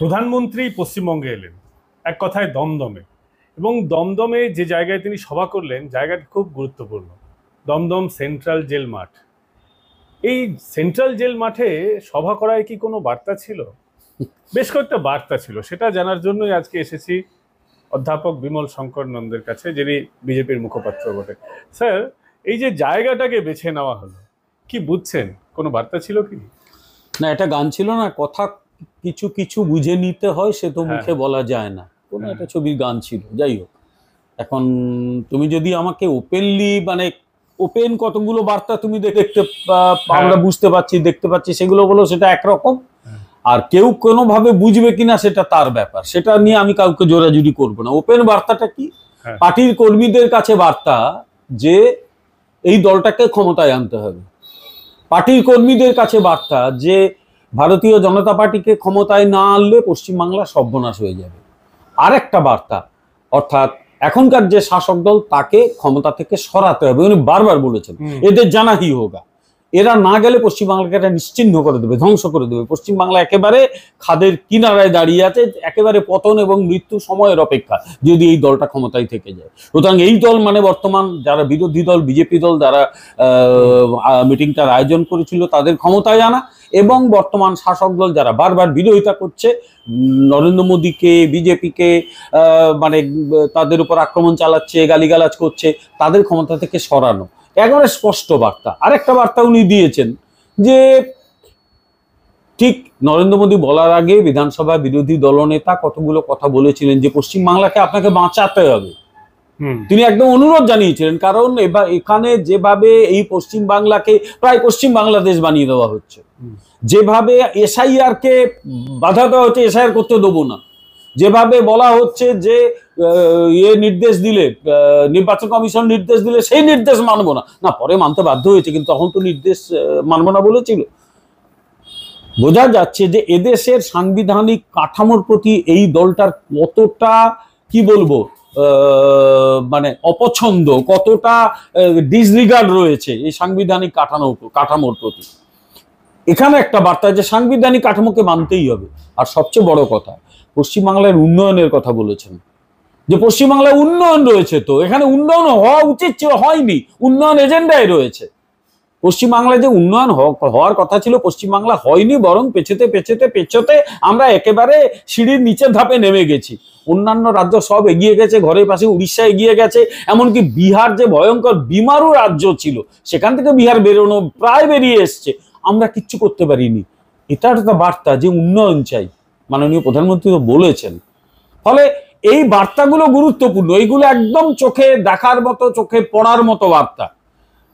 প্রধানমন্ত্রী পশ্চিমবঙ্গে এলেন এক কথায় দমদমে, এবং দমদমে যে জায়গায় তিনি সভা করলেন জায়গাটা খুব গুরুত্বপূর্ণ। দমদম সেন্ট্রাল জেল মাঠ। এই সেন্ট্রাল জেল মাঠে সভা করায় কি কোনো বার্তা ছিল? বেশ কয়েকটা বার্তা ছিল, সেটা জানার জন্যই আজকে এসেছি অধ্যাপক বিমল শঙ্কর নন্দের কাছে, যিনি বিজেপির মুখপাত্র বটে। স্যার, এই যে জায়গাটাকে বেছে নেওয়া হলো, কি বুঝছেন? কোনো বার্তা ছিল কি? না, এটা গান ছিল না, কথা কিছু কিছু বুঝে নিতে হয়, সে তো মুখে বলা যায় না, কোনো একটা ছবির গান ছিল। যাই হোক, এখন তুমি যদি আমাকে ওপেনলি ওপেন কতগুলো বার্তা তুমি দেখতে আমরা বুঝতে পারছি, দেখতে পাচ্ছি, সেগুলো বলো, সেটা একরকম। আর কেউ কোনোভাবে বুঝবে কিনা সেটা তার ব্যাপার, সেটা নিয়ে আমি কাউকে জোরাজুরি করবো না। ওপেন বার্তাটা কি? পার্টির কর্মীদের কাছে বার্তা যে এই দলটাকে ক্ষমতায় আনতে হবে। পার্টির কর্মীদের কাছে বার্তা যে ভারতীয় জনতা পার্টিকে ক্ষমতায় না আনলে পশ্চিমবাংলা সর্বনাশ হয়ে যাবে। আর একটা বার্তা, অর্থাৎ এখনকার যে শাসক দল তাকে ক্ষমতা থেকে সরাতে হবে। উনি বারবার বলেছেন এদের জানাহি হোগা, এরা না গেলে পশ্চিমবাংলাকে এটা নিশ্চিহ্ন করে দেবে, ধ্বংস করে দেবে। পশ্চিমবাংলা একেবারে খাদের কিনারায় দাঁড়িয়ে আছে, একেবারে পতন এবং মৃত্যু সময়ের অপেক্ষা, যদি এই দলটা ক্ষমতায় থেকে যায়। সুতরাং এই দল বর্তমান যারা বিরোধী দল, বিজেপি দল, যারা মিটিংটার আয়োজন করেছিল তাদের ক্ষমতায় আনা, এবং বর্তমান শাসক দল যারা বারবার বিরোধিতা করছে, নরেন্দ্র মোদীকে, বিজেপিকে, তাদের উপর আক্রমণ চালাচ্ছে, গালিগালাজ করছে, তাদের ক্ষমতা থেকে সরানো একেবারে স্পষ্ট বার্তা। আরেকটা বার্তা উনি দিয়েছেন যে ঠিক নরেন্দ্র মোদী বলার আগে বিধানসভায় বিরোধী দলনেতা কতগুলো কথা বলেছিলেন যে পশ্চিমবাংলাকে আপনাকে বাঁচাতে হবে। তিনি একদম অনুরোধ জানিয়েছিলেন, কারণ এবার এখানে যেভাবে এই পশ্চিমবাংলাকে প্রায় পশ্চিম বাংলাদেশ বানিয়ে দেওয়া হচ্ছে, যেভাবে এসআইআর কে বাধা দেওয়া হচ্ছে, এসআইআর করতে দেবো না, যেভাবে বলা হচ্ছে যে নির্দেশ দিলে, নির্বাচন কমিশন নির্দেশ দিলে সেই নির্দেশ মানবো না, না পরে মানতে বাধ্য হয়েছে, কিন্তু তখন তো নির্দেশ মানবো না বলেছিল। বোঝা যাচ্ছে যে এদেশের সাংবিধানিক কাঠামোর প্রতি এই দলটার কতটা, কি বলবো, অপছন্দ, কতটা ডিসরিগার্ড রয়েছে এই সাংবিধানিক কাঠামোর প্রতি। এখানে একটা বার্তা যে সাংবিধানিক কাঠামোকে মানতেই হবে। আর সবচেয়ে বড় কথা, পশ্চিমবাংলার উন্নয়নের কথা বলেছেন, যে পশ্চিমবাংলায় উন্নয়ন রয়েছে, তো এখানে উন্নয়ন হওয়া উচিত ছিল, হয়নি, উন্নয়ন এজেন্ডায় রয়েছে। পশ্চিমবাংলায় যে উন্নয়ন হওয়ার কথা ছিল, পশ্চিমবাংলা হয়নি, বরং পেছোতে পেছোতে পেছোতে আমরা একেবারে সিঁড়ির নিচের ধাপে নেমে গেছি। অন্যান্য রাজ্য সব এগিয়ে গেছে, ঘরের পাশে উড়িষ্যা এগিয়ে গেছে, এমনকি বিহার যে ভয়ঙ্কর বিমারু রাজ্য ছিল, সেখান থেকে বিহার বেরোনো প্রায় বেরিয়ে এসছে, আমরা কিচ্ছু করতে পারিনি। এটা একটা বার্তা যে উন্নয়ন চাই, মাননীয় প্রধানমন্ত্রী তো বলেছেন। ফলে এই বার্তাগুলো গুরুত্বপূর্ণ, এইগুলো একদম চোখে দেখার মতো, চোখে পড়ার মতো বার্তা।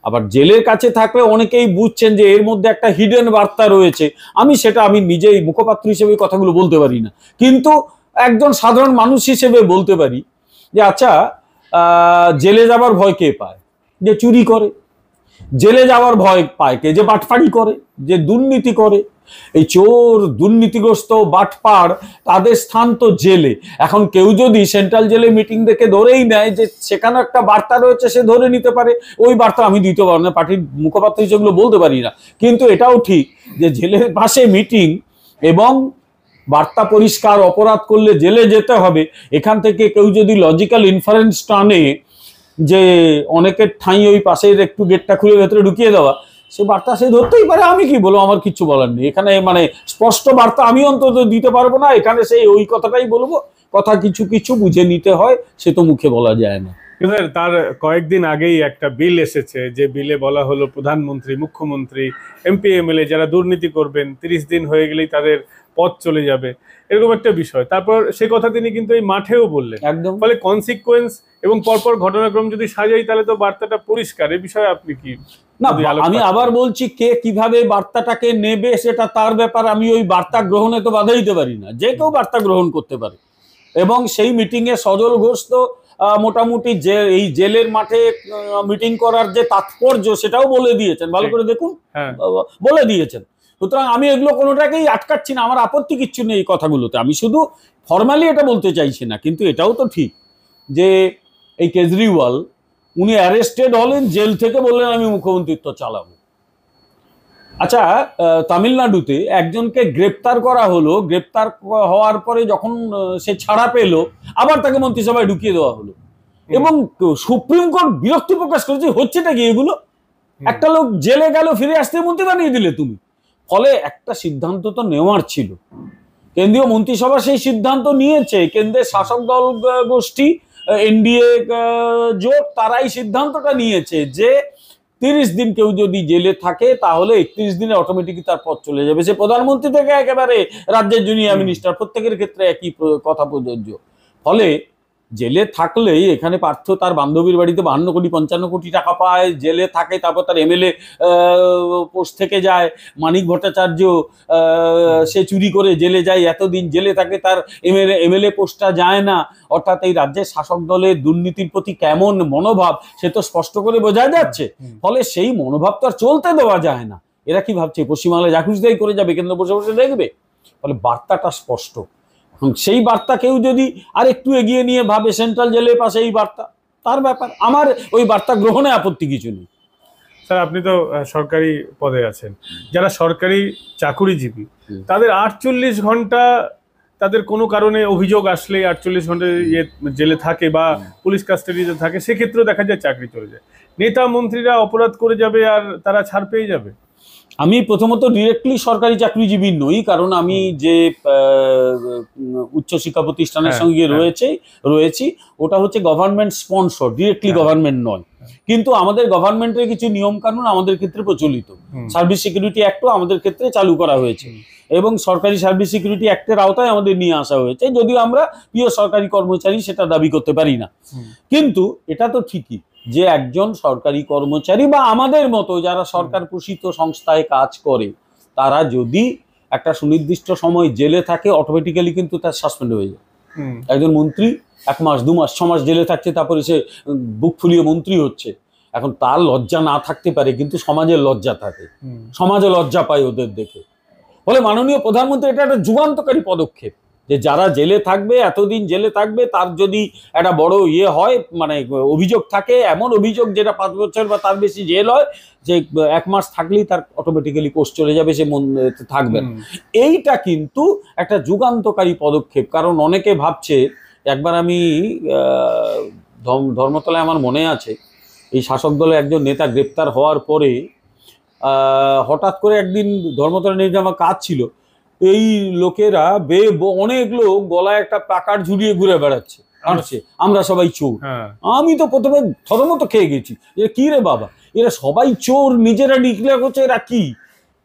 আবার জেলের কাছে থাকলে অনেকেই বুঝছেন যে এর মধ্যে একটা হিডেন বার্তা রয়েছে। আমি নিজেই মুখপাত্র হিসেবে কথাগুলো বলতে পারি না, কিন্তু একজন সাধারণ মানুষ হিসেবে বলতে পারি যে আচ্ছা, জেলে যাবার ভয় কে পায়? যে চুরি করে। জেলে যাওয়ার ভয় পায় কে? যে বাটপাড়ি করে, যে দুর্নীতি করে। এই চোর, দুর্নীতিগ্রস্ত, বাটপাড়, তাদের স্থান তো জেলে। এখন কেউ যদি সেন্ট্রাল জেলে মিটিং দেখে ধরেই নেয় যে সেখানে একটা বার্তা রয়েছে, সে ধরে নিতে পারে। ওই বার্তা আমি দিতে পারবো না, পার্টির মুখপাত্র হিসেবে বলতে পারি না, কিন্তু এটাও ঠিক যে জেলের পাশে মিটিং এবং বার্তা পরিষ্কার, অপরাধ করলে জেলে যেতে হবে, এখান থেকে কেউ যদি লজিক্যাল ইনফারেন্স টানে যে অনেকের ঠাঁই ওই পাশের একটু গেটটা খুলে ভেতরে ঢুকিয়ে দেওয়া, সে বার্তা সে ধরতেই পারে। আমি কি বলবো, আমার কিচ্ছু বলার নেই এখানে। স্পষ্ট বার্তা আমি অন্তত দিতে পারবো না এখানে, সেই ওই কথাটাই বলবো, কথা কিছু কিছু বুঝে নিতে হয়, সে তো মুখে বলা যায় না। তার কয়েকদিন আগেই একটা বিল এসেছে, যে বিলে বলা হলো প্রধানমন্ত্রী, মুখ্যমন্ত্রী, এমপি, এমএলএ যারা দুর্নীতি করবেন 30 দিন হয়ে গেলেই তাদের পদ চলে যাবে, এরকম একটা বিষয়। তারপর সে কথা তিনি কিন্তু এই মাঠেও বললেন একদম। ফলে কনসিকুয়েন্স এবং পরপর ঘটনাক্রম যদি সাজাই, তাহলে তো বার্তাটা পরিষ্কার। এই বিষয়ে আপনি কি? না, আমি আবার বলছি, কে কিভাবে বার্তাটাকে নেবে সেটা তার ব্যাপার। আমি ওই বার্তা গ্রহণে তো বাধা দিতে পারি না, যে কেউ বার্তা গ্রহণ করতে পারে। এবং সেই মিটিং এ সজল ঘোষ তো মোটামুটি যে এই জেলের মাঠে মিটিং করার যে তাৎপর্য সেটাও বলে দিয়েছেন, ভালো করে দেখুন, বলে দিয়েছেন। সুতরাং আমি এগুলো কোনোটাকেই আটকাচ্ছি না, আমার আপত্তি কিচ্ছু নেই এই কথাগুলোতে। আমি শুধু ফর্মালি এটা বলতে চাইছি না, কিন্তু এটাও তো ঠিক যে এই কেজরিওয়াল, উনি অ্যারেস্টেড হলেন, জেল থেকে বললেন আমি মুখ্যমন্ত্রিত্ব চালাবো। আচ্ছা, তামিলনাড়ুতে একজনকে গ্রেপ্তার করা হলো, গ্রেপ্তার হওয়ার পরে যখন সে ছাড়া পেল, আবার তাকে মন্ত্রিসভায় ঢুকিয়ে দেওয়া হলো, এবং সুপ্রিম কোর্ট বিরক্তি প্রকাশ করেছে। হচ্ছেটা কি এগুলো? একটা লোক জেলে গেল, ফিরে আসতে মন্ত্রী বানিয়ে দিলে তুমি। ফলে একটা সিদ্ধান্ত তো নেওয়ার ছিল, কেন্দ্রীয় মন্ত্রিসভা সেই সিদ্ধান্ত নিয়েছে, কেন্দ্রের শাসক দল গোষ্ঠী এনডিএ জোট তারাই সিদ্ধান্তটা নিয়েছে যে 30 দিন কেউ যদি জেলে থাকে তাহলে 31 দিনে অটোমেটিকলি তার পদ চলে যাবে। সে প্রধানমন্ত্রী থেকে একেবারে রাজ্যের জুনিয়র মিনিস্টার, প্রত্যেকের ক্ষেত্রে একই কথা প্রযোজ্য। ফলে জেলে থাকলেই এখানে পার্থ তার বান্ধবীর বাড়িতে 52 কোটি 55 কোটি টাকা পায়, জেলে থাকে, তারপর তার এমএলএ পোস্ট থেকে যায়। মানিক ভট্টাচার্য সে চুরি করে জেলে যায়, এতদিন জেলে থাকে, তার এমএলএ পোস্টটা যায় না। অর্থাৎ এই রাজ্যের শাসক দলের দুর্নীতির প্রতি কেমন মনোভাব সে তো স্পষ্ট করে বোঝা যাচ্ছে। ফলে সেই মনোভাব তো আর চলতে দেওয়া যায় না। এরা কি ভাবছে পশ্চিমবাংলায় যা খুশি করে যাবে, কেন্দ্র বসে বসে দেখবে? ফলে বার্তাটা স্পষ্ট। সেই বার্তা কেউ যদি আর একটু এগিয়ে নিয়ে ভাবে সেন্ট্রাল জেলের পাশে এই বার্তা, তার ব্যাপার, আমার ওই বার্তা গ্রহণে আপত্তি কিছু নেই। স্যার, আপনি তো সরকারি পদে আছেন, যারা সরকারি চাকুরিজীবী তাদের 48 ঘন্টা, তাদের কোনো কারণে অভিযোগ আসলে 48 ঘন্টা জেলে থাকে বা পুলিশ কাস্টাডিতে থাকে, সেক্ষেত্রেও দেখা যায় চাকরি চলে যায়। নেতা মন্ত্রীরা অপরাধ করে যাবে আর তারা ছাড় পেয়ে যাবে। আমি প্রথমত ডিরেক্টলি সরকারি চাকরিজীবী নই, কারণ আমি যে উচ্চশিক্ষা প্রতিষ্ঠানের সঙ্গে রয়েছি ওটা হচ্ছে গভর্নমেন্ট স্পন্সর, ডিরেক্টলি গভর্নমেন্ট নয়। কিন্তু আমাদের গভর্নমেন্টের কিছু নিয়ম কানুন আমাদের ক্ষেত্রে প্রচলিত, সার্ভিস সিকিউরিটি অ্যাক্টও আমাদের ক্ষেত্রে চালু করা হয়েছে, এবং সরকারি সার্ভিস সিকিউরিটি অ্যাক্টের আওতায় আমাদের নিয়ে আসা হয়েছে, যদিও আমরা প্রিয় সরকারি কর্মচারী সেটা দাবি করতে পারি না। কিন্তু এটা তো ঠিকই যে একজন সরকারি কর্মচারী বা আমাদের মতো যারা সরকার পোষিত সংস্থায় কাজ করে, তারা যদি একটা সুনির্দিষ্ট সময় জেলে থাকে অটোমেটিক্যালি কিন্তু তার সাসপেন্ড হয়ে যায়। একজন মন্ত্রী 1 মাস 2 মাস 6 মাস জেলে থাকছে, তারপরে সে বুক ফুলিয়ে মন্ত্রী হচ্ছে। এখন তার লজ্জা না থাকতে পারে, কিন্তু সমাজের লজ্জা থাকে, সমাজে লজ্জা পায় ওদের দেখে। ফলে মাননীয় প্রধানমন্ত্রী এটা একটা যুগান্তকারী পদক্ষেপ, যে যারা জেলে থাকবে, এতদিন জেলে থাকবে, তার যদি একটা বড় হয়, মানে অভিযোগ থাকে, এমন অভিযোগ যেটা 5 বছর বা তার বেশি জেল হয়, যে 1 মাস থাকলেই তার অটোমেটিক্যালি পোস্ট চলে যাবে, সে থাকবে না। এইটা কিন্তু একটা যুগান্তকারী পদক্ষেপ। কারণ অনেকে ভাবছে, একবার আমি ধর্মতলায় আমার মনে আছে, এই শাসক দলের একজন নেতা গ্রেপ্তার হওয়ার পরে হঠাৎ করে একদিন ধর্মতলা নিয়ে আমার কাজ ছিল, এই লোকেরা অনেক লোক গলায় একটা প্লাকার্ড ঝুলিয়ে ঘুরে বেড়াচ্ছে, আমরা সবাই চোর। আমি তো প্রথমে থতমত খেয়ে গেছি, কি রে বাবা, এরা সবাই চোর, নিজেরা ডিক্লেয়ার করছে, এরা কি?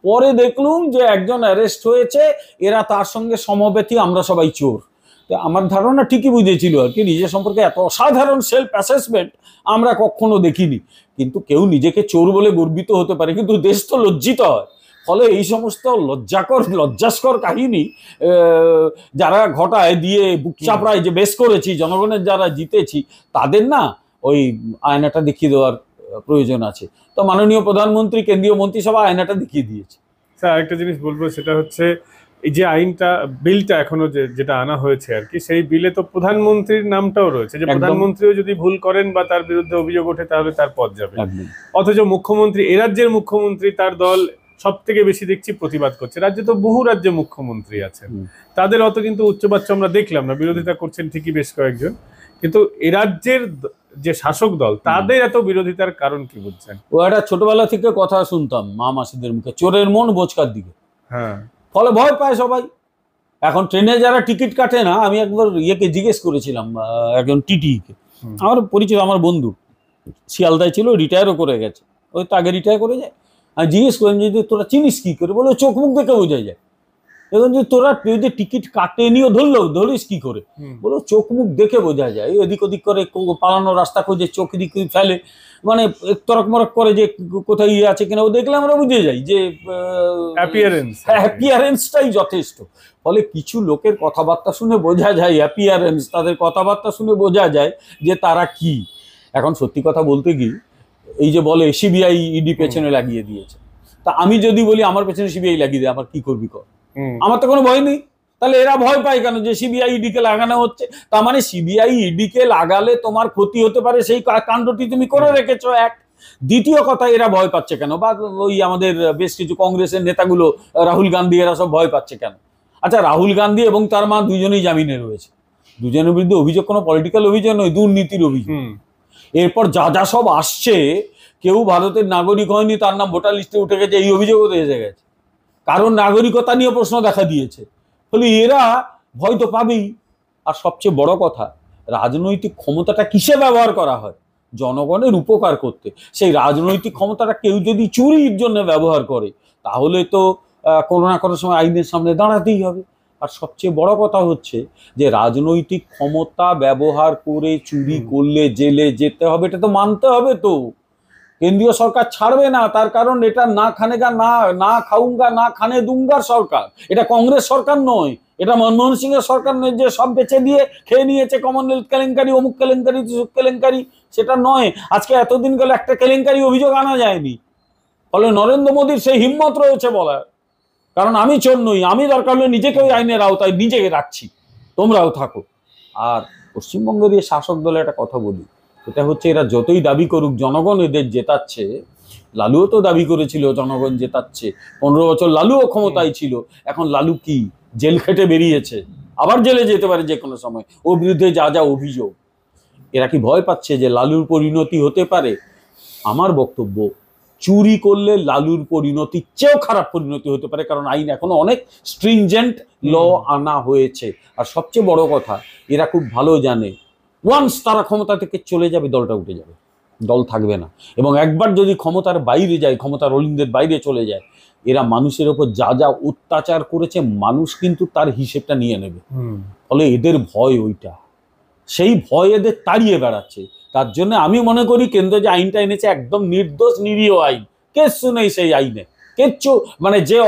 পরে দেখলুম যে একজন অ্যারেস্ট হয়েছে, এরা তার সঙ্গে সমবেতী, আমরা সবাই চোর। আমার ধারণা ঠিকই বুঝেছিল আর কি, নিজের সম্পর্কে এত অসাধারণ সেলফ অ্যাসেসমেন্ট আমরা কখনো দেখিনি। কিন্তু কেউ নিজেকে চোর বলে গর্বিত হতে পারে, কিন্তু দেশ তো লজ্জিত হয়। ফলে এই সমস্ত লজ্জাস্কর কাহিনী যারা ঘটায় দিয়ে বুক চাপড়ায় যে বেশ করেছি, জনগণের যারা জিতেছি, তাদের না ওই আয়নাটা দেখিয়ে দেওয়ার প্রয়োজন আছে। তো মাননীয় প্রধানমন্ত্রী, কেন্দ্রীয় মন্ত্রিসভা আয়নাটা দেখিয়ে দিয়েছে। স্যার, আরেকটা জিনিস বলবো, সেটা হচ্ছে এই যে আইনটা, বিলটা এখনো যেটা আনা হয়েছে আর কি, সেই বিলে তো প্রধানমন্ত্রীর নামটাও রয়েছে, যে প্রধানমন্ত্রীও যদি ভুল করেন বা তার বিরুদ্ধে অভিযোগ ওঠে তাহলে তার পদ যাবে। অথচ মুখ্যমন্ত্রী, এ রাজ্যের মুখ্যমন্ত্রী, তার দল সব থেকে বেশি দেখছি প্রতিবাদ করছে। রাজ্যে তো বহু রাজ্যে মুখ্যমন্ত্রী আছেন, তাদের অত কিন্তু উচ্চবাচ্য আমরা দেখলাম না, বিরোধিতা করছেন ঠিকই বেশ কয়েকজন, কিন্তু এ রাজ্যের যে শাসক দল, তাদের এত বিরোধিতার কারণ কি বুঝছেন? ও একটা ছোটবেলা থেকে কথা শুনতাম মা মাসিদের মুখে, চোরের মন বোচকার দিকে। ফলে ভয় পায় সবাই। এখন ট্রেনে যারা টিকিট কাটে না, আমি একবার ইয়েকে জিজ্ঞেস করেছিলাম, একজন টিটিকে, আমার পরিচিত, আমার বন্ধু, শিয়ালদায় ছিল, রিটায়ারও করে গেছে, ওই তো আগে রিটায়ার করে যায়। আমি জিজ্ঞেস করলাম যে তোরা চিনিস কি করে? বলে চোখ মুখ দেখে বোঝা যায়। এখন যে তোরা যদি টিকিট কাটেনিও ধরিস কি করে? বলো চোখ মুখ দেখে বোঝা যায়, এদিক ওদিক করে পালানোর রাস্তা খুঁজে চোখ দিক ফেলে, মানে তরক মরক করে যে কোথায় ইয়ে আছে কিনা, ও দেখলে আমরা বুঝে যাই যে অ্যাপিয়ারেন্সটাই যথেষ্ট। ফলে কিছু লোকের কথাবার্তা শুনে বোঝা যায় অ্যাপিয়ারেন্স, তাদের কথাবার্তা শুনে বোঝা যায় যে তারা কি। এখন সত্যি কথা বলতে কি, এই যে বলে সিবিআই ইডি পেছনে লাগিয়ে দিয়েছে, তা আমি যদি বলি আমার পেছনে সিবিআই লাগিয়ে দেয়, আমার কি করবি কর? আমার তো কোনো ভয় নেই। তাহলে এরা ভয় পায় কেন যে সিবিআই ইডিকে লাগানো হচ্ছে? তার মানে সিবিআই ইডিকে লাগালে তোমার ক্ষতি হতে পারে, সেই কাণ্ডটি তুমি করে রেখেছো। এক দ্বিতীয় কথা, এরা ভয় পাচ্ছে কেন, বা ওই আমাদের বেশ কিছু কংগ্রেসের নেতাগুলো, রাহুল গান্ধী, এরা সব ভয় পাচ্ছে কেন? আচ্ছা, রাহুল গান্ধী এবং তার মা দুজনেই জামিনে রয়েছে। দুজনের বিরুদ্ধে অভিযোগ কোনো পলিটিক্যাল অভিযোগ নয়, দুর্নীতির অভিযোগ। এরপর যা যা সব আসছে, কেউ ভারতের নাগরিক হয়নি, তার নাম ভোটার লিস্টে উঠে গেছে, এই অভিযোগও এসে গেছে। কারণ নাগরিকতা নিয়ে প্রশ্ন দেখা দিয়েছে। ফলে এরা ভয় তো পাবেই। আর সবচেয়ে বড় কথা, রাজনৈতিক ক্ষমতাটা কিসে ব্যবহার করা হয়? জনগণের উপকার করতে। সেই রাজনৈতিক ক্ষমতাটা কেউ যদি চুরির জন্য ব্যবহার করে, তাহলে তো কোনো না কোনো সময় আইনের সামনে দাঁড়াতেই হবে। আর সবচেয়ে বড় কথা হচ্ছে যে রাজনৈতিক ক্ষমতা ব্যবহার করে চুরি করলে জেলে যেতে হবে, এটা তো মানতে হবে। তো কেন্দ্রীয় সরকার ছাড়বে না, তার কারণ এটা না খানেগা না খাউঙ্গা না খানে দুঙ্গার সরকার। এটা কংগ্রেস সরকার নয়, এটা মনমোহন সিং এর সরকার নয় যে সব বেচে দিয়ে খেয়ে নিয়েছে, কমনওয়েলথ কেলেঙ্কারি, অমুক কেলেঙ্কারি, সুখ কেলেঙ্কারি, সেটা নয়। আজকে এতদিন গেলে একটা কেলেঙ্কারি অভিযোগ আনা যায়নি। ফলে নরেন্দ্র মোদীর সেই হিম্মত রয়েছে বলার, কারণ আমি চোর নই, আমি দরকার হলে নিজেকে ওই আইনের আওতায় নিজেকে রাখছি, তোমরাও থাকো। আর পশ্চিমবঙ্গের এই শাসক দলে একটা কথা বলি, এটা হচ্ছে এরা যতই দাবি করুক জনগণ এদের জেতাচ্ছে, লালুও তো দাবি করেছিল জনগণ জেতাচ্ছে, 15 বছর লালুও ক্ষমতায় ছিল। এখন লালু কি জেল খেটে বেরিয়েছে, আবার জেলে যেতে পারে যে কোনো সময়, ওর বিরুদ্ধে যা যা অভিযোগ। এরা কি ভয় পাচ্ছে যে লালুর পরিণতি হতে পারে? আমার বক্তব্য, চুরি করলে লালুর পরিণতির চেয়েও খারাপ পরিণতি হতে পারে, কারণ আইন এখনো অনেক স্ট্রিনজেন্ট ল আনা হয়েছে। আর সবচেয়ে বড় কথা, এরা খুব ভালো জানে ওয়ান্স তারা ক্ষমতা থেকে চলে যাবে, দলটা উঠে যাবে, দল থাকবে না। এবং একবার যদি ক্ষমতার বাইরে যায়, ক্ষমতার অলিন্দের বাইরে চলে যায়, এরা মানুষের ওপর যা যা অত্যাচার করেছে, মানুষ কিন্তু তার হিসেবটা নিয়ে নেবে। ফলে এদের ভয় ওইটা, সেই ভয় এদের তাড়িয়ে বেড়াচ্ছে। তার জন্য আমি মনে করি কেন্দ্র যে আইনটা এনেছে একদম নির্দোষ নিরীহ আইন, কিচ্ছু নেই সেই আইনে, কিচ্ছু মানে যে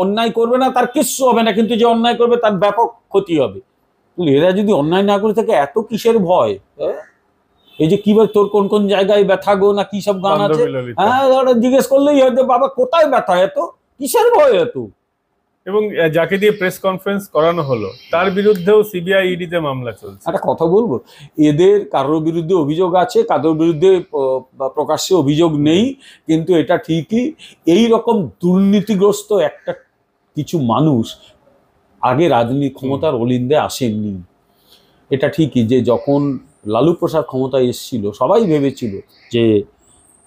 অন্যায় করবে না তার কিচ্ছু হবে না, কিন্তু যে অন্যায় করবে তার ব্যাপক ক্ষতি হবে। এরা যদি অন্যায় না করে থাকে, এত কিসের ভয়? এই যে কি বল, তোর কোন কোন জায়গায় ব্যথা গো না কি সব গান আছে, হ্যাঁ জিজ্ঞেস করলেই হয়তো, বাবা কোথায় ব্যথা, এত কিসের ভয় এত? এবং যাকে দিয়ে প্রেস কনফারেন্স করানো হলো তার বিরুদ্ধেও সিবিআই ইডিতে মামলা চলছে। একটা কথা বলবো, এদের কারোর বিরুদ্ধে অভিযোগ আছে, কারোর বিরুদ্ধে প্রকাশ্যে অভিযোগ নেই, কিন্তু এটা ঠিকই এই রকম দুর্নীতিগ্রস্ত একটা কিছু মানুষ আগে রাজনীতি ক্ষমতার অলিন্দে আসেননি। এটা ঠিকই যে যখন লালু প্রসাদ ক্ষমতায় এসেছিল, সবাই ভেবেছিল যে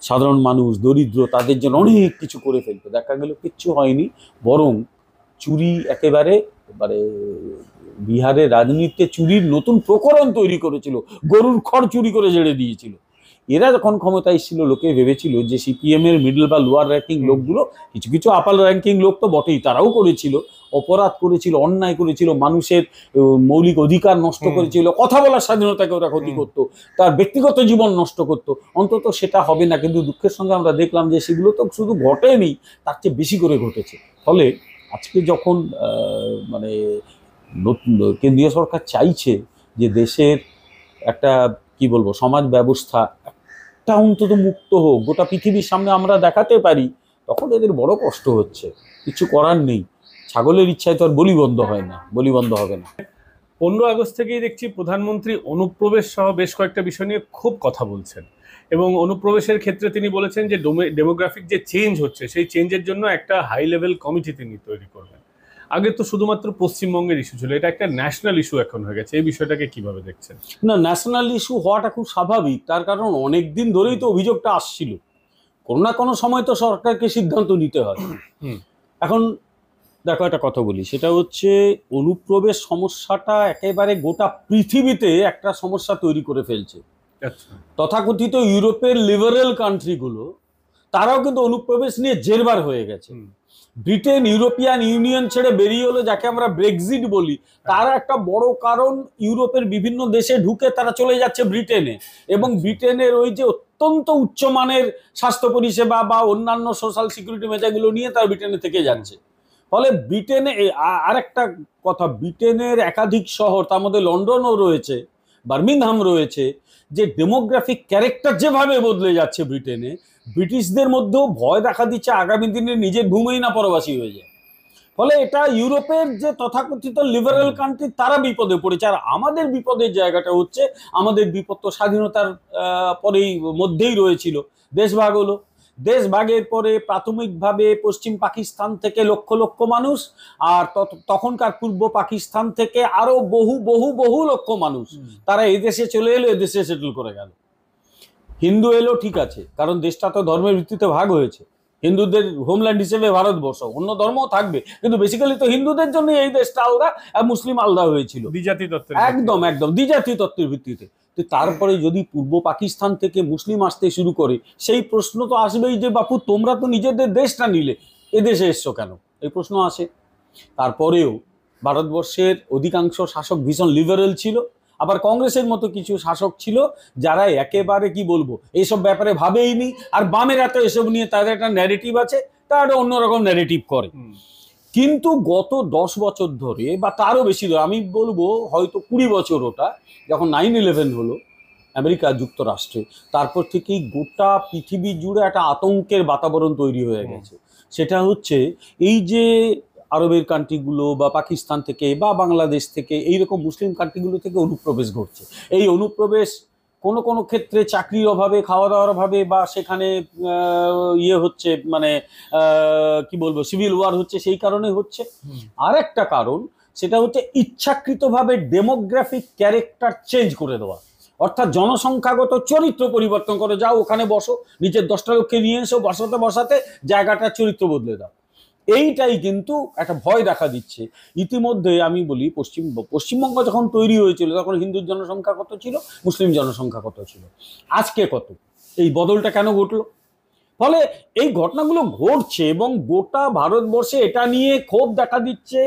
সাধারণ মানুষ, দরিদ্র, তাদের জন্য অনেক কিছু করে ফেলবে। দেখা গেল কিচ্ছু হয়নি, বরং চুরি একেবারে মানে বিহারের রাজনীতিতে চুরির নতুন প্রকরণ তৈরি করেছিল, গরুর খড় চুরি করে ঝেড়ে দিয়েছিল। এরা যখন ক্ষমতায় এসেছিল, লোকে ভেবেছিল যে সিপিএম এর মিডল বা লোয়ার র্যাঙ্কিং লোকগুলো, কিছু কিছু আপার র্যাঙ্কিং লোক তো বটেই, তারাও করেছিল, অপরাধ করেছিল, অন্যায় করেছিল, মানুষের মৌলিক অধিকার নষ্ট করেছিল, কথা বলার স্বাধীনতাকে ওরা ক্ষতি করতো, তার ব্যক্তিগত জীবন নষ্ট করতো। অন্তত সেটা হবে না, কিন্তু দুঃখের সঙ্গে আমরা দেখলাম যে সেগুলো তো শুধু ঘটেনি, তার চেয়ে বেশি করে ঘটেছে। ফলে আজকে যখন মানে কেন্দ্রীয় সরকার চাইছে যে দেশের একটা কি বলবো সমাজ ব্যবস্থা একটা অন্তত মুক্ত হোক, গোটা পৃথিবীর সামনে আমরা দেখাতে পারি, তখন এদের বড় কষ্ট হচ্ছে। কিছু করার নেই, ছাগলের ইচ্ছায় তো আর বলি বন্ধ হয় না, বলি বন্ধ হবে না। 15 আগস্ট থেকেই দেখছি প্রধানমন্ত্রী অনুপ্রবেশ সহ বেশ কয়েকটা বিষয় নিয়ে খুব কথা বলছেন, এবং অনুপ্রবেশের ক্ষেত্রে তিনি বলেছেন যে ডেমোগ্রাফিক যে চেঞ্জ হচ্ছে, সেই চেঞ্জের জন্য একটা হাই লেভেল কমিটি তিনি তৈরি করবেন। আগে তো শুধুমাত্র পশ্চিমবঙ্গের ইস্যু ছিল, এটা একটা ন্যাশনাল ইস্যু এখন হয়ে গেছে। এই বিষয়টাকে কিভাবে দেখছেন? না, ন্যাশনাল ইস্যু হওয়াটা খুব স্বাভাবিক, তার কারণ অনেক দিন ধরেই তো অভিযোগটা আসছিল, কোনো না কোনো সময় তো সরকারকে সিদ্ধান্ত নিতে হয়। এখন দেখো একটা কথা বলি, সেটা হচ্ছে অনুপ্রবেশ সমস্যাটা একেবারে গোটা পৃথিবীতে একটা সমস্যা তৈরি করে ফেলছে। তথাকথিত ইউরোপের লিবারেল কান্ট্রিগুলো তারাও কিন্তু অনুপ্রবেশ নিয়ে জেরবার হয়ে গেছে। ব্রিটেন ইউরোপিয়ান ইউনিয়ন ছেড়ে বেরিয়ে হলো, যাকে আমরা ব্রেক্সিট বলি, তার একটা বড় কারণ ইউরোপের বিভিন্ন দেশে ঢুকে তারা চলে যাচ্ছে ব্রিটেনে, এবং ব্রিটেনের ওই যে অত্যন্ত উচ্চমানের স্বাস্থ্য পরিষেবা বা অন্যান্য সোশ্যাল সিকিউরিটি মেজারগুলো নিয়ে তারা ব্রিটেনে থেকে যাচ্ছে। ফলে ব্রিটেনে আরেকটা কথা, ব্রিটেনের একাধিক শহর, তার মধ্যে লন্ডনও রয়েছে, বার্মিংহাম রয়েছে, যে ডেমোগ্রাফিক ক্যারেক্টার যেভাবে বদলে যাচ্ছে ব্রিটেনে, ব্রিটিশদের মধ্যেও ভয় দেখা দিচ্ছে আগামী দিনে নিজের ভূমেই না পরবাসী হয়ে যায়। ফলে এটা ইউরোপের যে তথাকথিত লিবারেল কান্ট্রি তারা বিপদে পড়েছে। আর আমাদের বিপদের জায়গাটা হচ্ছে, আমাদের বিপদ তো স্বাধীনতার পরেই মধ্যেই রয়েছিল, দেশ ভাগ হলো, দেশ ভাগের পরে প্রাথমিকভাবে পশ্চিম পাকিস্তান থেকে লক্ষ লক্ষ মানুষ, আর তখনকার পূর্ব পাকিস্তান থেকে আরো বহু বহু বহু লক্ষ মানুষ তারা এদেশে চলে এলো, এদেশে সেটেল করে গেল। হিন্দু এলো, ঠিক আছে, কারণ দেশটা তো ধর্মের ভিত্তিতে ভাগ হয়েছে। হিন্দুদের হোমল্যান্ড হিসেবে ভারতবর্ষ, অন্য ধর্মও থাকবে, কিন্তু বেসিক্যালি তো হিন্দুদের জন্য এই দেশটা আলাদা আর মুসলিম আলাদা হয়েছিল, দ্বিজাতি তত্ত্বের একদম একদম দ্বিজাতি তত্ত্বের ভিত্তিতে। তো তারপরে যদি পূর্ব পাকিস্তান থেকে মুসলিম আসতে শুরু করে, সেই প্রশ্ন তো আসবেই যে বাপু তোমরা তো নিজেদের দেশটা নিলে, এদেশে এসছো কেন, এই প্রশ্ন আসে। তারপরেও ভারতবর্ষের অধিকাংশ শাসক ভীষণ লিবারেল ছিল, আবার কংগ্রেসের মতো কিছু শাসক ছিল যারা একেবারে কি বলবো এইসব ব্যাপারে ভাবেইনি, আর বামেরা তো এসব নিয়ে তাদের একটা ন্যারেটিভ আছে, তারা অন্যরকম ন্যারেটিভ করে। কিন্তু গত 10 বছর ধরে বা তারও বেশি ধরে, আমি বলবো হয়তো 20 বছর, ওটা যখন 9/11 হলো আমেরিকা যুক্তরাষ্ট্রে, তারপর থেকেই গোটা পৃথিবী জুড়ে একটা আতঙ্কের বাতাবরণ তৈরি হয়ে গেছে। সেটা হচ্ছে এই যে আরবের কান্ট্রিগুলো বা পাকিস্তান থেকে বা বাংলাদেশ থেকে এইরকম মুসলিম কান্ট্রিগুলো থেকে অনুপ্রবেশ ঘটছে। এই অনুপ্রবেশ কোনো কোনো ক্ষেত্রে চাকরির অভাবে, খাওয়া দাওয়ার অভাবে, বা সেখানে ইয়ে হচ্ছে, মানে কি বলবো, সিভিল ওয়ার হচ্ছে, সেই কারণে হচ্ছে। আর একটা কারণ, সেটা হচ্ছে ইচ্ছাকৃতভাবে ডেমোগ্রাফিক ক্যারেক্টার চেঞ্জ করে দেওয়া, অর্থাৎ জনসংখ্যাগত চরিত্র পরিবর্তন করে, যাও ওখানে বসো, নিচের 10টা লোককে নিয়ে এসো, বসাতে বসাতে জায়গাটার চরিত্র বদলে দাও। এইটাই কিন্তু একটা ভয় দেখা দিচ্ছে। ইতিমধ্যে আমি বলি, পশ্চিমবঙ্গ যখন তৈরি হয়েছিল তখন হিন্দুর জনসংখ্যা কত ছিল, মুসলিম জনসংখ্যা কত ছিল, আজকে কত? এই বদলটা কেন ঘটলো? ফলে এই ঘটনাগুলো ঘটছে এবং গোটা ভারতবর্ষে এটা নিয়ে ক্ষোভ দেখা দিচ্ছে,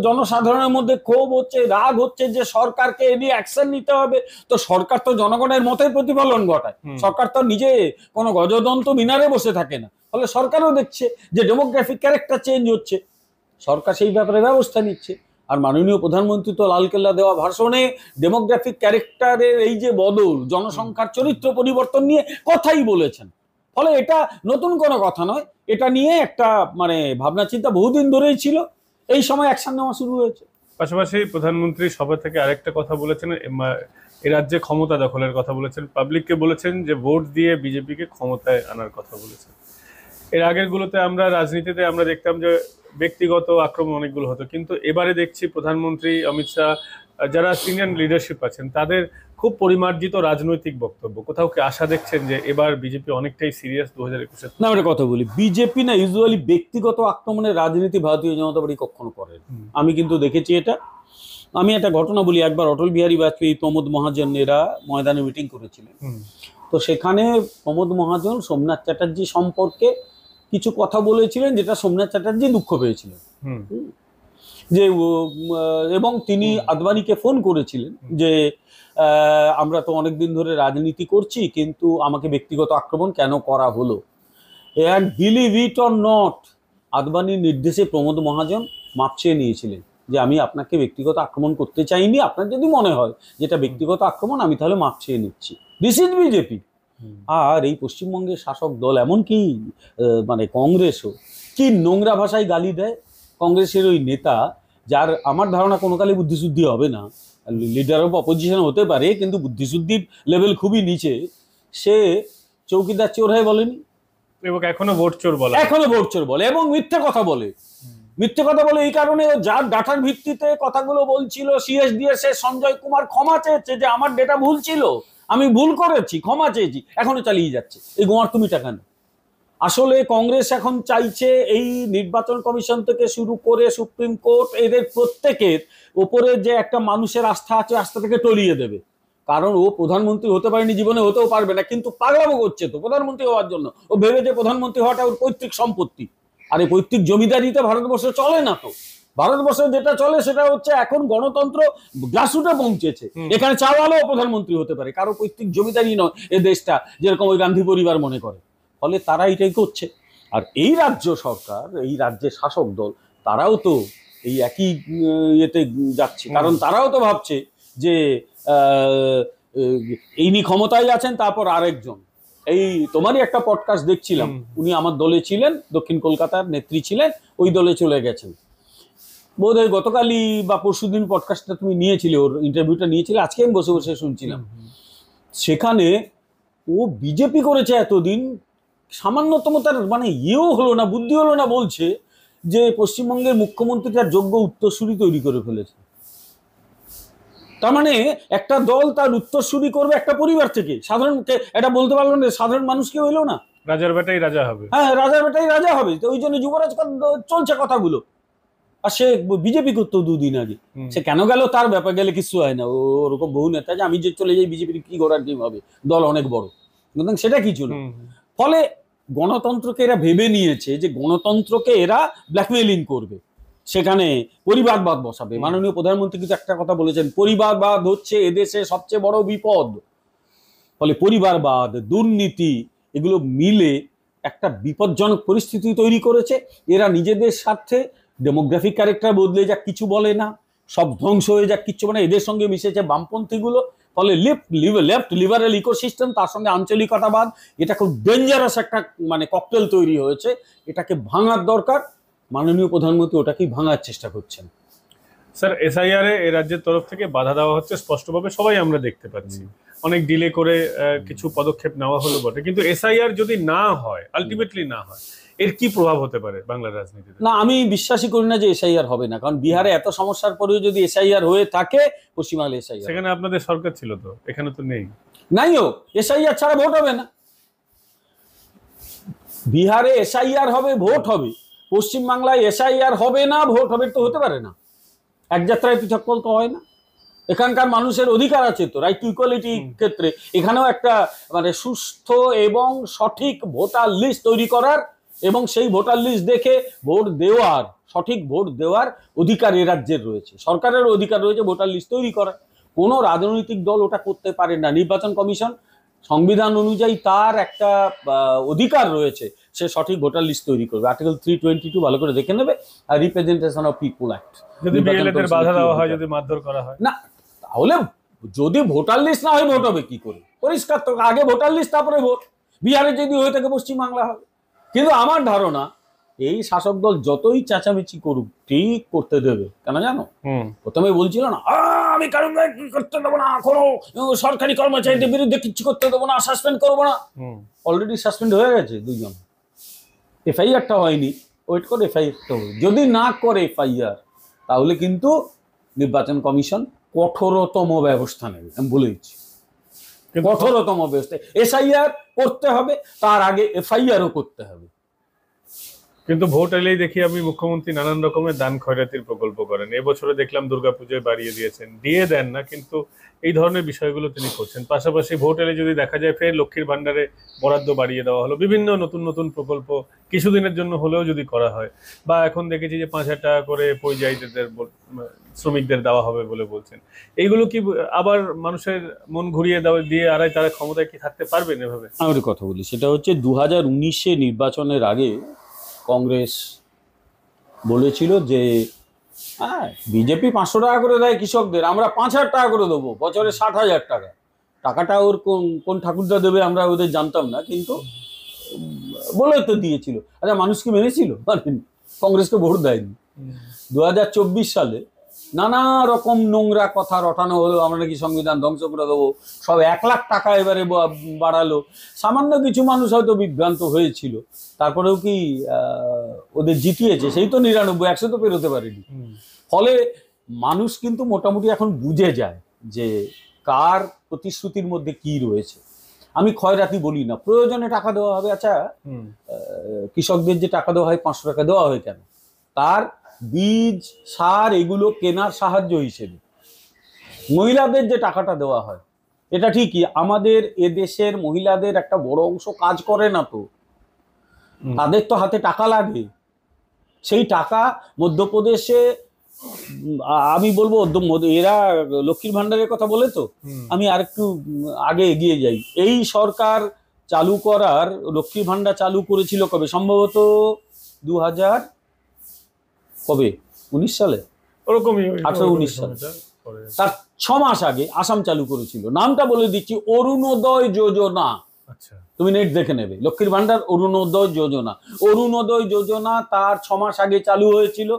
জনসাধারণের মধ্যে ক্ষোভ হচ্ছে, রাগ হচ্ছে যে সরকারকে এ নিয়ে অ্যাকশন নিতে হবে। তো সরকার তো জনগণের মতের প্রতিফলন ঘটায়, সরকার তো নিজে কোনো গজদন্ত মিনারে বসে থাকে না। ফলে সরকারও দেখছে যে ডেমোগ্রাফিক ক্যারেক্টার চেঞ্জ হচ্ছে, সরকার সেই ব্যাপারে ব্যবস্থা নিচ্ছে। আর মাননীয় প্রধানমন্ত্রী তো লালকেল্লা দেওয়া ভাষণে ডেমোগ্রাফিক ক্যারেক্টারের এই যে বদল, জনসংখ্যার চরিত্র পরিবর্তন নিয়ে কথাই বলেছেন। ফলে এটা নতুন কোনো কথা নয়, এটা নিয়ে একটা মানে ভাবনা চিন্তা বহুদিন ধরেই ছিল, এই সময় অ্যাকশন নেওয়া শুরু হয়েছে। পাশাপাশি প্রধানমন্ত্রী সভা থেকে আরেকটা কথা বলেছেন, এ রাজ্যে ক্ষমতা দখলের কথা বলেছেন, পাবলিককে বলেছেন যে ভোট দিয়ে বিজেপিকে ক্ষমতায় আনার কথা বলেছেন। এর আগের গুলোতে আমরা রাজনীতিতে আমরা দেখতাম যে ব্যক্তিগত আক্রমণ অনেকগুলো হতো, কিন্তু এবারে দেখছি প্রধানমন্ত্রী অমিত শাহ, যারা সিনিয়র লিডারশিপ আছেন, তাদের খুব পরিমার্জিত রাজনৈতিক বক্তব্য। কোথাও কি আশা দেখছেন যে এবার বিজেপি অনেকটাই সিরিয়াস 2021? না, একটা কথা বলি, বিজেপি না ইউজুয়ালি ব্যক্তিগত আক্রমণের রাজনীতি ভারতীয় জনতা পার্টি কখনো করে, আমি কিন্তু দেখেছি এটা। আমি একটা ঘটনা বলি, একবার অটল বিহারী বাজপেয়ী, প্রমোদ মহাজন এরা ময়দানে মিটিং করেছিলেন। তো সেখানে প্রমোদ মহাজন সোমনাথ চ্যাটার্জি সম্পর্কে কিছু কথা বলেছিলেন, যেটা সোমনাথ চ্যাটার্জি দুঃখ পেয়েছিলেন, যে এবং তিনি আদবানিকে ফোন করেছিলেন যে আমরা তো অনেকদিন ধরে রাজনীতি করছি, কিন্তু আমাকে ব্যক্তিগত আক্রমণ কেন করা হলো। And believe it or not, আদবানির নির্দেশে প্রমোদ মহাজন মাপ চেয়ে নিয়েছিলেন যে আমি আপনাকে ব্যক্তিগত আক্রমণ করতে চাইনি, আপনার যদি মনে হয় যেটা ব্যক্তিগত আক্রমণ, আমি তাহলে মাপ চেয়ে নিচ্ছি। This is BJP. আর এই পশ্চিমবঙ্গের শাসক দল, এমনকি মানে কংগ্রেসও কি নোংরা ভাষায় গালি দেয়। কংগ্রেসের ওই নেতা, যার আমার ধারণা কোনো কালে বুদ্ধিশুদ্ধি হবে না, লিডার অফ অপোজিশন হতে পারে কিন্তু বুদ্ধিশুদ্ধির লেভেল খুবই নিচে, সে চৌকিদার চোর হয় বলেনি, এবং এখনো ভোট চোর বলে, এখনো ভোট চোর বলে, এবং মিথ্যে কথা বলে। মিথ্যে কথা বলে এই কারণে, যার ডাটার ভিত্তিতে কথাগুলো বলছিল, সিএসডিএস এর সঞ্জয় কুমার ক্ষমা চেয়েছে যে আমার ডেটা ভুল ছিল, আমি ভুল করেছি, ক্ষমা চেয়েছি, এখনো চালিয়ে যাচ্ছে এই গোয়ার তুমি টাকা না। আসলে কংগ্রেস এখন চাইছে এই নির্বাচন কমিশন থেকে শুরু করে সুপ্রিম কোর্ট, এদের প্রত্যেকের ওপরে যে একটা মানুষের আস্থা আছে, আস্থা থেকে টলিয়ে দেবে। কারণ ও প্রধানমন্ত্রী হতে পারেনি, জীবনে হতেও পারবে না, কিন্তু পাগলামো করছে তো প্রধানমন্ত্রী হওয়ার জন্য। ও ভেবে যে প্রধানমন্ত্রী হওয়াটা ওর পৈতৃক সম্পত্তি, আর এই পৈতৃক জমিদারিতে ভারতবর্ষে চলে না। তো ভারতবর্ষে যেটা চলে সেটা হচ্ছে এখন গণতন্ত্র গ্রাসরুটে পৌঁছেছে, এখানে চাওয়ালেও প্রধানমন্ত্রী হতে পারে, কারো পৈতৃক জমিদারি নয় এ দেশটা, যেরকম ওই গান্ধী পরিবার মনে করে। ফলে তারা এটাই করছে। আর এই রাজ্য সরকার, এই রাজ্যের শাসক দল, তারাও তো এই একই ইয়েতে যাচ্ছে, কারণ তারাও তো ভাবছে যে ইনি ক্ষমতায় আছেন, তারপর আরেকজন। এই তোমারই একটা পডকাস্ট দেখছিলাম, উনি আমার দলে ছিলেন, দক্ষিণ কলকাতার নেত্রী ছিলেন, ওই দলে চলে গেছেন বোধহয় গতকালই বা পরশুদিন পডকাস্টটা তুমি নিয়েছিলে, ওর ইন্টারভিউটা নিয়েছিলে, আজকে আমি বসে বসে শুনছিলাম। সেখানে ও বিজেপি করেছে এতদিন, সামান্যতম তার মানে ইয়েও হলো না, বুদ্ধি হলো না, বলছে যে পশ্চিমবঙ্গের মুখ্যমন্ত্রী তার যোগ্য উত্তরসূরি তৈরি করে ফেলেছে। তার মানে একটা দল তার উত্তরসূরি করবে একটা পরিবার থেকে, সাধারণকে এটা বলতে পারলো না, সাধারণ মানুষ কেউ এলো না, রাজার বেটাই রাজা হবে। হ্যাঁ, রাজার বেটাই রাজা হবে, তো ওই জন্য যুবরাজ চলছে কথাগুলো। আর সে বিজেপি করতো 2 দিন আগে, সে কেন গেল তার ব্যাপার, গেলে কিছু হয় না, ওরকম বহু নেতা যে আমি যে চলে যাই বিজেপির কি করার টিম হবে, দল অনেক বড়, সুতরাং সেটা কিছু না। ফলে গণতন্ত্রকে এরা ভেবে নিয়েছে যে গণতন্ত্রকে এরা ব্ল্যাকমেইলিং করবে, সেখানে পরিবারবাদ বসাবে। মাননীয় প্রধানমন্ত্রী কিন্তু একটা কথা বলেছেন, পরিবারবাদ হচ্ছে এদেশে সবচেয়ে বড় বিপদ। ফলে পরিবারবাদ, দুর্নীতি এগুলো মিলে একটা বিপজ্জনক পরিস্থিতি তৈরি করেছে। এরা নিজেদের স্বার্থে ডেমোগ্রাফিক ক্যারেক্টার বদলে যাক কিছু বলে না, সব ধ্বংস হয়ে যাক কিচ্ছু মানে, এদের সঙ্গে মিশেছে বামপন্থীগুলো। ফলে লেফট লিবারেল ইকোসিস্টেম, তার সঙ্গে আঞ্চলিকতাবাদ, এটা খুব ডেঞ্জারাস একটা মানে ককটেল তৈরি হয়েছে। এটাকে ভাঙার দরকার, মাননীয় প্রধানমন্ত্রী ওটাকেই ভাঙার চেষ্টা করছেন। স্যার, এসআইআর এ রাজ্যের তরফ থেকে বাধা দেওয়া হচ্ছে স্পষ্টভাবে, সবাই আমরা দেখতে পাচ্ছি। অনেক ডিলে করে কিছু পদক্ষেপ নেওয়া হলো বটে, কিন্তু এসআইআর যদি না হয়, আলটিমেটলি না হয়, এর কি প্রভাব হতে পারে বাংলার রাজনীতিতে? না, আমি বিশ্বাসই করি না যে এসআইআর হবে না, কারণ বিহারে এত সমস্যার পরেও যদি এসআইআর হয়ে থাকে, পশ্চিমবাংলা এসআইআর, সেখানে আপনাদের সরকার ছিল তো, এখানে তো নেই। নাইও, এসআইআর ছাড়া ভোট হবে না। বিহারে এসআইআর হবে, ভোট হবে। পশ্চিমবাংলায় এসআইআর হবে না, ভোট হবে, তো হতে পারে না। এক যাত্রায় পৃথক ফল তো হয় না। এখানকার মানুষের অধিকার আছে তো, রাইট টু ইকুয়ালিটি ক্ষেত্রে। এখানেও একটা মানে সুস্থ এবং সঠিক ভোটার লিস্ট তৈরি করার এবং সেই ভোটার লিস্ট দেখে ভোট দেওয়ার, সঠিক ভোট দেওয়ার অধিকার এ রাজ্যের রয়েছে, সরকারের অধিকার রয়েছে ভোটার লিস্ট তৈরি করার। কোনো রাজনৈতিক দল ওটা করতে পারে না। নির্বাচন কমিশন সংবিধান অনুযায়ী তার একটা অধিকার রয়েছে, সে সঠিক ভোটার লিস্ট তৈরি করবে। আর্টিকেল 322 ভালো করে দেখে নেবে, আর রিপ্রেজেন্টেশন অফ পিপল অ্যাক্ট। যদি বিএলএদের বাধা দেওয়া হয়, যদি মারধর করা হয়, না, তাহলে যদি ভোটার লিস্ট না হয় ভোট হবে কি করে? পরিষ্কার তো, আগে ভোটার লিস্ট তারপরে ভোট। বিহারে যদি হয়ে থাকে পশ্চিমবাংলা হবে। কিন্তু আমার ধারণা এই শাসক দল যতই চেঁচামেচি করুক, ঠিক করতে দেবে কেন জানো? প্রথমে বলছিল না আমি কারণ করতে দেবো না, কোনো সরকারি কর্মচারীদের বিরুদ্ধে কিচ্ছু করতে দেবো না, সাসপেন্ড করবো না। অলরেডি সাসপেন্ড হয়ে গেছে 2 জন, এফআইআরটা হয়নি, ওয়েট করে এফআইআরটা হবে। যদি না করে এফআইআর, তাহলে কিন্তু নির্বাচন কমিশন কঠোরতম ব্যবস্থা নেবে, আমি বলে দিচ্ছি, কঠোরতম ব্যবস্থা। এসআইআর করতে হবে, তার আগে এফআইআরও করতে হবে। কিন্তু ভোট এলেই দেখি আমি মুখ্যমন্ত্রী নানান রকমের দান খয়রাতির প্রকল্প করেন। এবছরে দেখলাম দুর্গাপুজোয় বাড়িয়ে দিয়েছেন, দিয়ে দেন না, কিন্তু এই ধরনের বিষয়গুলো তিনি করছেন। পাশাপাশি ভোট এলে যদি দেখা যায় ফের লক্ষ্মীর ভান্ডারে বরাদ্দ বাড়িয়ে দেওয়া হলো, বিভিন্ন নতুন নতুন প্রকল্প কিছুদিনের জন্য হলেও যদি করা হয়, বা এখন দেখেছি যে 5,000 টাকা করে পরিযায়ীদের শ্রমিকদের দেওয়া হবে বলে বলছেন, এইগুলো কি আবার মানুষের মন ঘুরিয়ে দেওয়া দিয়ে আড়াই তারা ক্ষমতায় কি থাকতে পারবেন এভাবে? আমি একটা কথা বলি, সেটা হচ্ছে 2019 নির্বাচনের আগে কংগ্রেস বলেছিল যে হ্যাঁ বিজেপি 500 টাকা করে দেয় কৃষকদের, আমরা 5,000 টাকা করে দেবো, বছরে 60,000 টাকা। টাকাটা ওর কোন ঠাকুরদা দেবে আমরা ওদের জানতাম না, কিন্তু বলে তো দিয়েছিল। আচ্ছা, মানুষ কি মেনেছিল? মানেনি, কংগ্রেসকে ভোট দেয়নি। 2024 সালে নানা রকম নোংরা কথা রটানো হলো, আমরা নাকি সংবিধান ধ্বংস করে দেবো, সব 1 লাখ টাকা এবারে বাড়ালো। সামান্য কিছু মানুষ হয়তো বিভ্রান্ত হয়েছিল, তারপরেও কি ওদের জিতিয়েছে? সেই তো 99, 100 তো পেরোতে পারেনি। ফলে মানুষ কিন্তু মোটামুটি এখন বুঝে যায় যে কার প্রতিশ্রুতির মধ্যে কি রয়েছে। আমি খয়রাতি বলি না, প্রয়োজনে টাকা দেওয়া হবে। আচ্ছা, কৃষকদের যে টাকা দেওয়া হয় 500 টাকা দেওয়া হয় কেন? তার বীজ, সার এগুলো কেনার সাহায্য হিসেবে। মহিলাদের যে টাকাটা দেওয়া হয়, এটা ঠিকই, আমাদের এদেশের মহিলাদের একটা বড় অংশ কাজ করে না, তো তাদের তো হাতে টাকা লাগে। সেই টাকা মধ্যপ্রদেশে, আমি বলবো এরা লক্ষ্মীর ভান্ডারের কথা বলে, তো আমি আরেকটু আগে এগিয়ে যাই। এই সরকার চালু করার, লক্ষ্মীর ভান্ডার চালু করেছিল কবে? সম্ভবত 2019 সালে, ওরকমই 18-19 সালে। তার 6 মাস আগে আসাম চালু করেছিল। নামটা বলে দিচ্ছি, অরুণোদয় যোজনা। আচ্ছা, তুমি নেট দেখে নেবে, লক্ষ্মীর ভান্ডার অরুণোদয় যোজনা। অরুণোদয় যোজনা তার 6 মাস আগে চালু হয়েছিল।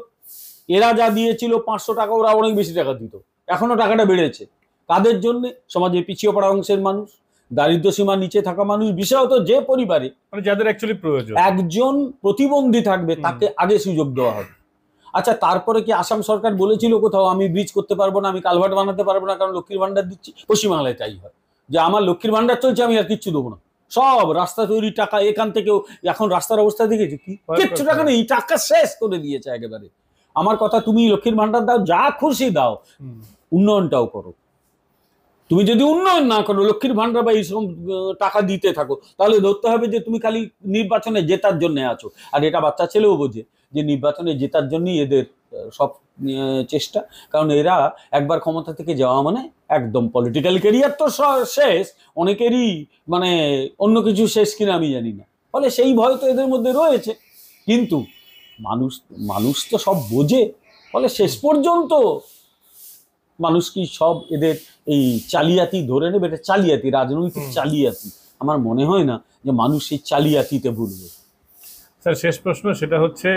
এরা যা দিয়েছিল 500 টাকা, ওরা অনেক বেশি টাকা দিত। এখনো টাকাটা বেড়েছে। কাদের জন্য? সমাজের পিছিয়ে পড়া অংশের মানুষ, দারিদ্র সীমার নিচে থাকা মানুষ, বিশেষত যে পরিবারে মানে যাদের অ্যাকচুয়ালি প্রয়োজন, একজন প্রতিবন্ধী থাকবে তাকে আগে সুযোগ দেওয়া হবে। আচ্ছা, তারপরে কি আসাম সরকার বলেছিল কোথাও আমি ব্রিজ করতে পারবো না, আমি কালভার্ট বানাতে পারবো না কারণ লক্ষ্মীর ভান্ডার দিচ্ছি? পশ্চিমবাংলায় তাই হয়, যে আমার লক্ষ্মীর ভান্ডার চলছে, আমি আর কিচ্ছু দেবো না, সব রাস্তা তৈরি টাকা এখান থেকেও। এখন রাস্তার অবস্থা দেখেছি কি, কিচ্ছু টাকা নেই, টাকা শেষ করে দিয়েছে একেবারে। আমার কথা, তুমি লক্ষ্মীর ভান্ডার দাও, যা খুশি দাও, উন্নয়নটাও করো। তুমি যদি উন্নয়ন না করো, লক্ষ্মীর ভান্ডার বা এইসব টাকা দিতে থাকো, তাহলে ধরতে হবে যে তুমি খালি নির্বাচনে জেতার জন্য আছো। আর এটা বাচ্চা ছেলেও বোঝে যে নির্বাচনে জেতার জন্যই এদের সব চেষ্টা, কারণ এরা একবার ক্ষমতা থেকে যাওয়া মানে একদম পলিটিক্যাল ক্যারিয়ার তো শেষ, অনেকেরই মানে অন্য কিছু শেষ কিনা আমি জানি না, ফলে সেই ভয় তো এদের মধ্যে রয়েছে। কিন্তু মানুষ তো সব বোঝে, ফলে শেষ পর্যন্ত মানুষ কি সব এদের এই জালিয়াতি ধরে নেবে? এটা জালিয়াতি, রাজনৈতিক জালিয়াতি। আমার মনে হয় না যে মানুষ এই জালিয়াতিতে ভুলবে। স্যার শেষ প্রশ্ন, সেটা হচ্ছে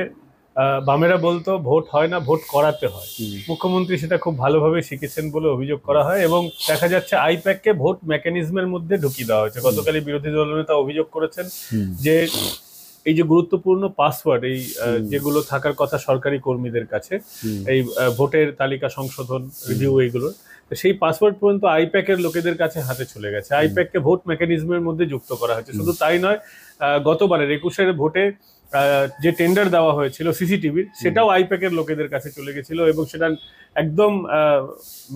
বামেরা বলতো ভোট হয় না, ভোট করাতে হয়। মুখ্যমন্ত্রী সেটা খুব ভালোভাবে শিখেছেন বলে অভিযোগ করা হয়, এবং দেখা যাচ্ছে আইপ্যাককে ভোট মেকানিজমের মধ্যে ঢুকিয়ে দেওয়া হয়েছে। গতকালই বিরোধী দলনেতা অভিযোগ করেছেন যে এই যে গুরুত্বপূর্ণ পাসওয়ার্ড, এই যেগুলো থাকার কথা সরকারি কর্মীদের কাছে, এই ভোটের তালিকা সংশোধন, রিভিউ, এইগুলো, সেই পাসওয়ার্ড পর্যন্ত আইপ্যাকের লোকেদের কাছে হাতে চলে গেছে। আইপ্যাককে ভোট মেকানিজমের মধ্যে যুক্ত করা হয়েছে। শুধু তাই নয়, গতবারের 21-এর ভোটে যে টেন্ডার দেওয়া হয়েছিল সিসিটিভির, সেটাও আইপ্যাকের লোকেদের কাছে চলে গেছিল, এবং সেটা একদম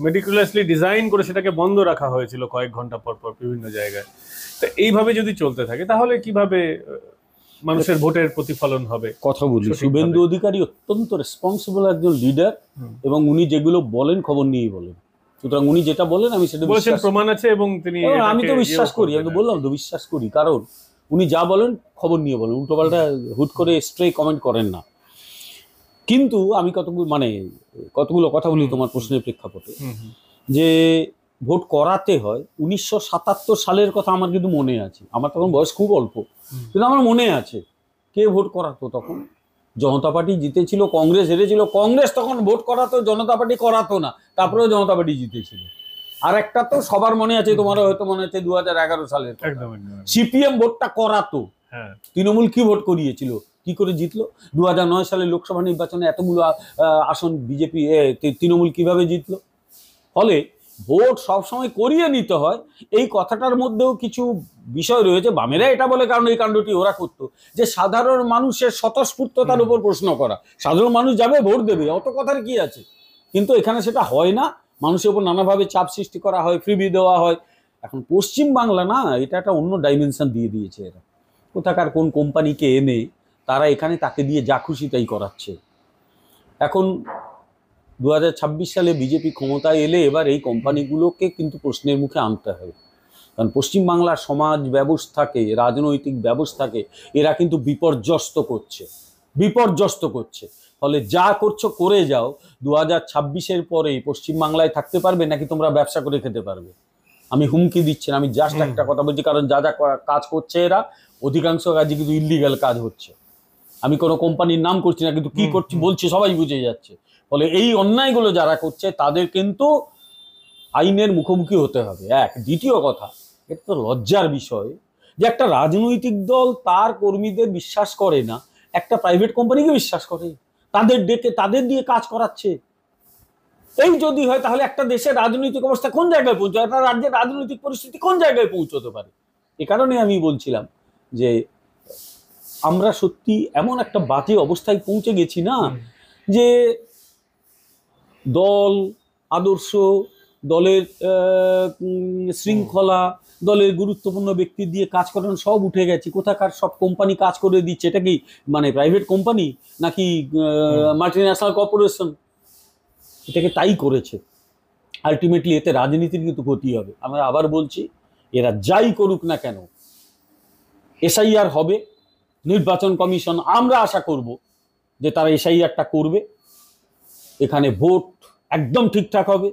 মেটিকুলাসলি ডিজাইন করে সেটাকে বন্ধ রাখা হয়েছিল কয়েক ঘন্টা পর পর বিভিন্ন জায়গায়। তো এইভাবে যদি চলতে থাকে তাহলে কিভাবে মানুষের ভোটের প্রতিফলন হবে? কথা বলি, শুভেন্দু অধিকারী অত্যন্ত রেসপন্সিবল একজন লিডার, এবং উনি যেগুলো বলেন খবর নিয়েই বলেন। সুতরাং উনি যেটা বলেন আমি সেটা বলেছেন, প্রমাণ আছে, এবং তিনি, আমি তো বিশ্বাস করি, আমি তো বললাম তো বিশ্বাস করি, কারণ উনি যা বলেন খবর নিয়ে বলেন, উল্টোপাল্টা হুট করে স্ট্রে কমেন্ট করেন না। কিন্তু আমি কতগুলো কথা বলি তোমার প্রশ্নের প্রেক্ষাপটে, যে ভোট করাতে হয়। 1977 সালের কথা আমার কিন্তু মনে আছে, আমার তখন বয়স খুব অল্প, কিন্তু আমার মনে আছে কে ভোট করাতো তখন। জনতা পার্টি জিতেছিল, কংগ্রেস হেরেছিল। কংগ্রেস তখন ভোট করাতো, জনতা পার্টি করাতো না, তারপরেও জনতা পার্টি জিতেছিল। আর একটা তো সবার মনে আছে, তোমারও হয়তো মনে আছে, 2011 সালের সিপিএম ভোটটা করাতো। তৃণমূল কি ভোট করিয়েছিল, কি করে জিতলো? 2009 সালে লোকসভা নির্বাচনে এতগুলো আসন বিজেপি, তৃণমূল কিভাবে জিতলো? ফলে ভোট সবসময় করিয়ে নিতে হয়। এই কথাটার মধ্যেও কিছু বিষয় রয়েছে। বামেরা এটা বলে কারণ এই কাণ্ডটি ওরা করতো, যে সাধারণ মানুষের স্বতঃস্ফূর্ততার উপর প্রশ্ন করা। সাধারণ মানুষ যাবে, ভোট দেবে, অত কথার কি আছে? কিন্তু এখানে সেটা হয় না, মানুষের উপর নানাভাবে চাপ সৃষ্টি করা হয়, ফ্রিবি দেওয়া হয়। এখন পশ্চিম বাংলা না, এটা একটা অন্য ডাইমেনশন দিয়ে দিয়েছে এরা। কোথাকার কোন কোম্পানিকে এনে তারা এখানে তাকে দিয়ে যা খুশি তাই করাচ্ছে। এখন 2026 সালে বিজেপি ক্ষমতায় এলে এবার এই কোম্পানিগুলোকে কিন্তু প্রশ্নের মুখে আনতে হবে, কারণ পশ্চিমবাংলার সমাজ ব্যবস্থাকে, রাজনৈতিক ব্যবস্থাকে এরা কিন্তু বিপর্যস্ত করছে। ফলে যা করছো করে যাও, 2026-এর পরে পশ্চিমবাংলায় থাকতে পারবে নাকি তোমরা ব্যবসা করে খেতে পারবে? আমি হুমকি দিচ্ছি না, আমি জাস্ট একটা কথা বলছি, কারণ যা যা কাজ করছে এরা, অধিকাংশ কাজই কিন্তু ইল্লিগাল কাজ হচ্ছে। আমি কোনো কোম্পানির নাম করছি না, কিন্তু কি করছি বলছি সবাই বুঝে যাচ্ছে। ফলে এই অন্যায়গুলো যারা করছে তাদের কিন্তু আইনের মুখোমুখি হতে হবে। দ্বিতীয় কথা, এটা তো লজ্জার বিষয় যে একটা রাজনৈতিক দল তার কর্মীদের বিশ্বাস করে না, একটা প্রাইভেট কোম্পানিকে বিশ্বাস করে, তাদের ডেকে তাদের দিয়ে কাজ করাচ্ছে। এই যদি হয় তাহলে একটা দেশের রাজনৈতিক অবস্থা কোন জায়গায় পৌঁছায়, একটা রাজ্যের রাজনৈতিক পরিস্থিতি কোন জায়গায় পৌঁছতে পারে। এ কারণে আমি বলছিলাম যে আমরা সত্যি এমন একটা বাজে অবস্থায় পৌঁছে গেছি না, যে দল, আদর্শ, দলের শৃঙ্খলা, দলের গুরুত্বপূর্ণ ব্যক্তি দিয়ে কাজ করানো সব উঠে গেছে। কোথাকার সব কোম্পানি কাজ করে দিচ্ছে। এটা কি মানে প্রাইভেট কোম্পানি নাকি মাল্টিন্যাশনাল কর্পোরেশন? এটাকে তাই করেছে। আলটিমেটলি এতে রাজনীতির কিন্তু ক্ষতি হবে। আমরা আবার বলছি, এরা যাই করুক না কেন, এসআইআর হবে, নির্বাচন কমিশন, আমরা আশা করব যে তারা এসআইআরটা করবে, এখানে ভোট একদম ঠিকঠাক হবে,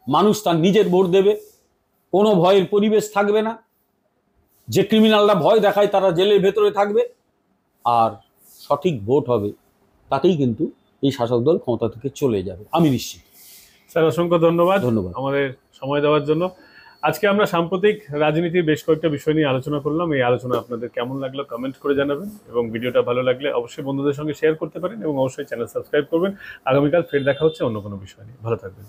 মানুষ তার নিজের ভোট দেবে, কোনো ভয়ের পরিবেশ থাকবে না। যে ক্রিমিনালরা ভয় দেখায় তারা জেলের ভেতরে থাকবে, আর সঠিক ভোট হবে, তাতেই কিন্তু এই শাসক দল ক্ষমতা থেকে চলে যাবে, আমি নিশ্চিত। স্যার অসংখ্য ধন্যবাদ ধন্যবাদ আমাদের সময় দেওয়ার জন্য। আজকে আমরা সাম্প্রতিক রাজনীতির বেশ কয়েকটা বিষয় নিয়ে আলোচনা করলাম। এই আলোচনা আপনাদের কেমন লাগলো কমেন্ট করে জানাবেন, এবং ভিডিওটা ভালো লাগলে অবশ্যই বন্ধুদের সঙ্গে শেয়ার করতে পারেন, এবং অবশ্যই চ্যানেল সাবস্ক্রাইব করবেন। আগামীকাল ফের দেখা হচ্ছে অন্য কোনো বিষয় নিয়ে। ভালো থাকবেন।